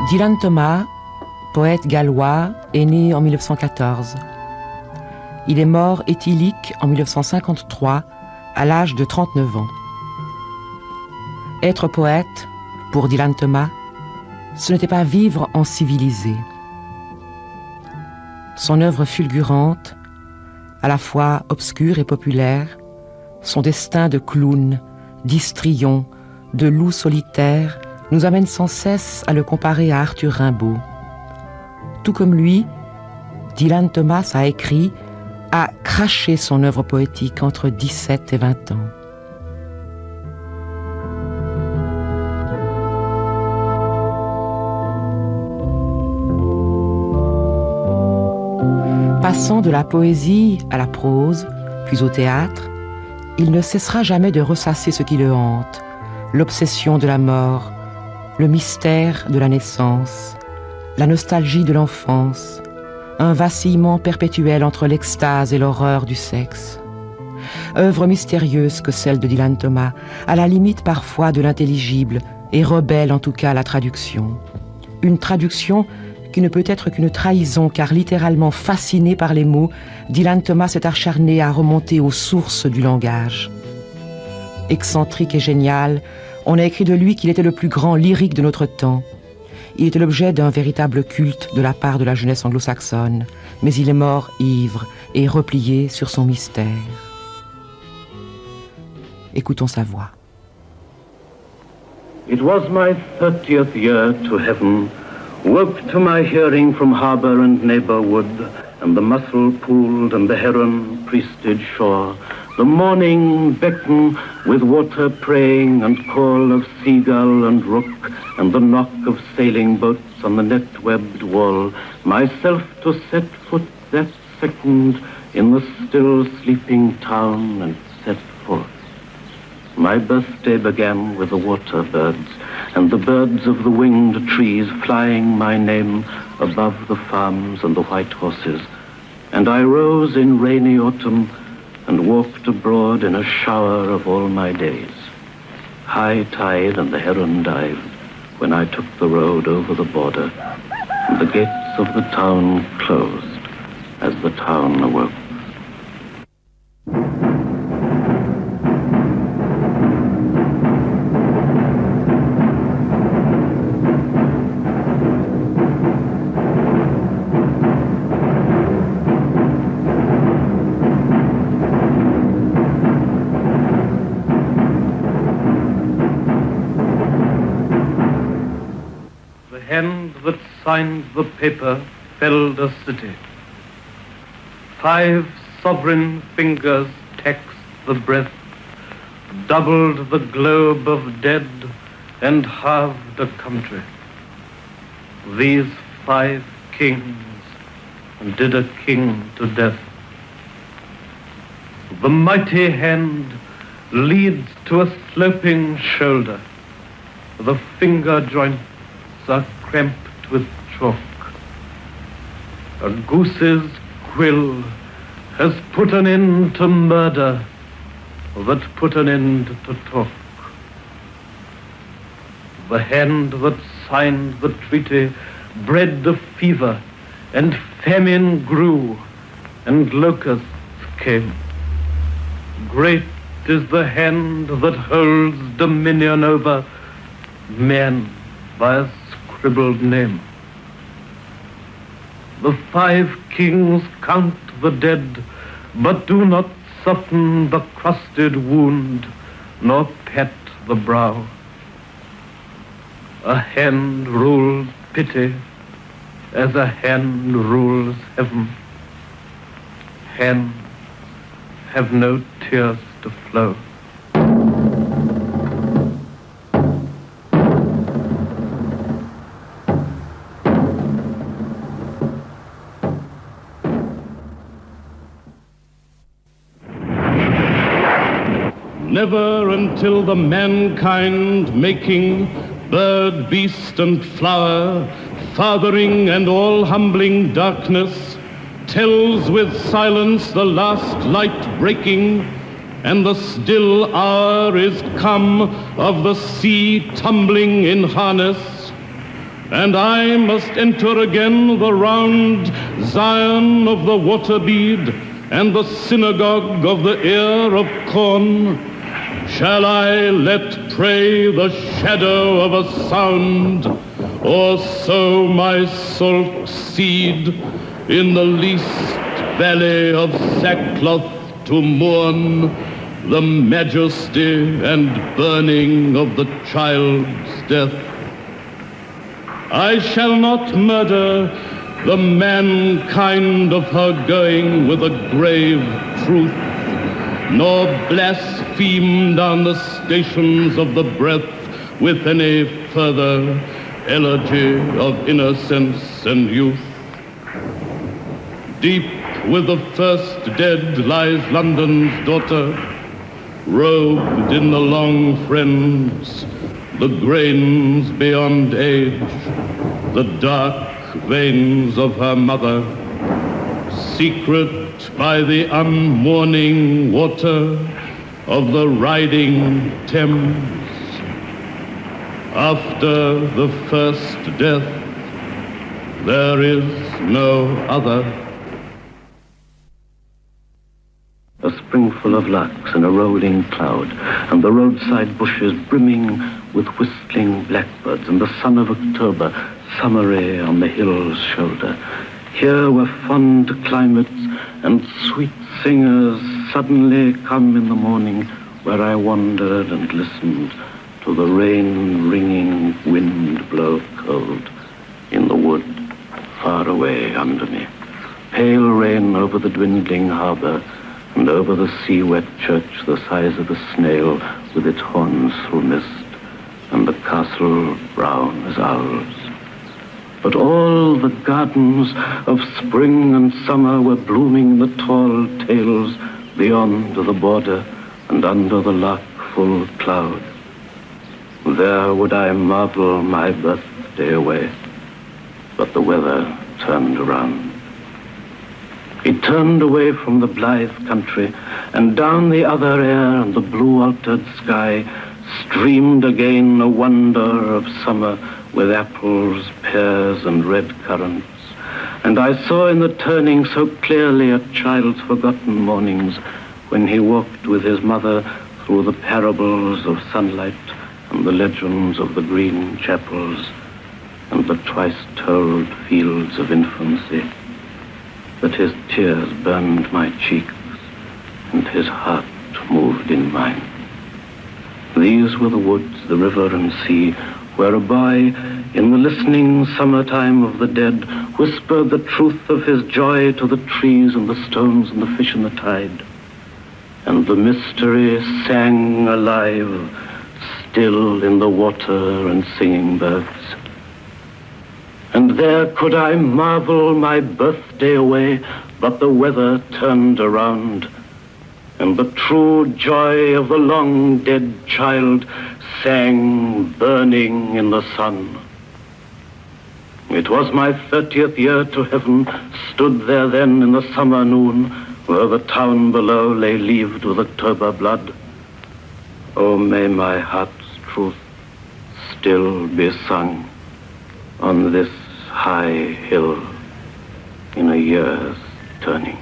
Dylan Thomas, poète gallois, est né en 1914. Il est mort éthylique en 1953, à l'âge de 39 ans. Être poète, pour Dylan Thomas, ce n'était pas vivre en civilisé. Son œuvre fulgurante, à la fois obscure et populaire, son destin de clown, d'histrion, de loup solitaire, nous amène sans cesse à le comparer à Arthur Rimbaud. Tout comme lui, Dylan Thomas a écrit, a craché son œuvre poétique entre 17 et 20 ans. Passant de la poésie à la prose, puis au théâtre, il ne cessera jamais de ressasser ce qui le hante, l'obsession de la mort, le mystère de la naissance, la nostalgie de l'enfance, un vacillement perpétuel entre l'extase et l'horreur du sexe. Œuvre mystérieuse que celle de Dylan Thomas, à la limite parfois de l'intelligible et rebelle en tout cas à la traduction. Une traduction qui ne peut être qu'une trahison, car littéralement fasciné par les mots, Dylan Thomas s'est acharné à remonter aux sources du langage. Excentrique et génial, on a écrit de lui qu'il était le plus grand lyrique de notre temps. Il était l'objet d'un véritable culte de la part de la jeunesse anglo-saxonne, mais il est mort ivre et replié sur son mystère. Écoutons sa voix. It was my 30th year to heaven, woke to my hearing from harbour and neighbourwood, and the mussel pooled and the heron priested shore. The morning beckon with water praying and call of seagull and rook, and the knock of sailing boats on the net-webbed wall. Myself to set foot that second in the still sleeping town and set forth. My birthday began with the water birds, and the birds of the winged trees flying my name above the farms and the white horses. And I rose in rainy autumn and walked abroad in a shower of all my days. High tide and the heron dived when I took the road over the border, and the gates of the town closed as the town awoke. Signed the paper, felled a city. 5 sovereign fingers taxed the breath, doubled the globe of dead, and halved a country. These 5 kings did a king to death. The mighty hand leads to a sloping shoulder. The finger joints are cramped with chalk. A goose's quill has put an end to murder that put an end to talk. The hand that signed the treaty bred the fever, and famine grew, and locusts came. Great is the hand that holds dominion over men by a scribbled name. The 5 kings count the dead, but do not soften the crusted wound, nor pat the brow. A hand rules pity as a hand rules heaven. Hands have no tears to flow. Never until the mankind making, bird, beast, and flower, fathering and all humbling darkness, tells with silence the last light breaking, and the still hour is come of the sea tumbling in harness. and I must enter again the round Zion of the water bead and the synagogue of the ear of corn. Shall I let pray the shadow of a sound, or sow my salt seed in the least valley of sackcloth to mourn the majesty and burning of the child's death? I shall not murder the mankind of her going with a grave truth, nor blaspheme down the stations of the breath with any further elegy of innocence and youth. Deep with the first dead lies London's daughter, robed in the long friends, the grains beyond age, the dark veins of her mother, secret by the unmourning water of the riding Thames. After the first death, there is no other. A springful of larks and a rolling cloud, and the roadside bushes brimming with whistling blackbirds, and the sun of October summery on the hill's shoulder. Here were fond climates and sweet singers suddenly come in the morning, where I wandered and listened to the rain-ringing wind blow cold in the wood far away under me. Pale rain over the dwindling harbor, and over the sea-wet church the size of a snail with its horns through mist, and the castle brown as owls. But all the gardens of spring and summer were blooming the tall tales beyond the border and under the lark-full cloud. There would I marvel my birthday away, but the weather turned around. It turned away from the blithe country, and down the other air and the blue-altered sky streamed again a wonder of summer with apples, pears, and red currants. And I saw in the turning so clearly a child's forgotten mornings when he walked with his mother through the parables of sunlight and the legends of the green chapels and the twice-told fields of infancy, that his tears burned my cheeks and his heart moved in mine. These were the woods, the river and sea, where a boy, in the listening summertime of the dead, whispered the truth of his joy to the trees and the stones and the fish in the tide. And the mystery sang alive, still in the water and singing birds. And there could I marvel my birthday away, but the weather turned around, and the true joy of the long-dead child sang burning in the sun. It was my 30th year to heaven, stood there then in the summer noon, where the town below lay leaved with October blood. Oh, may my heart's truth still be sung on this high hill in a year's turning.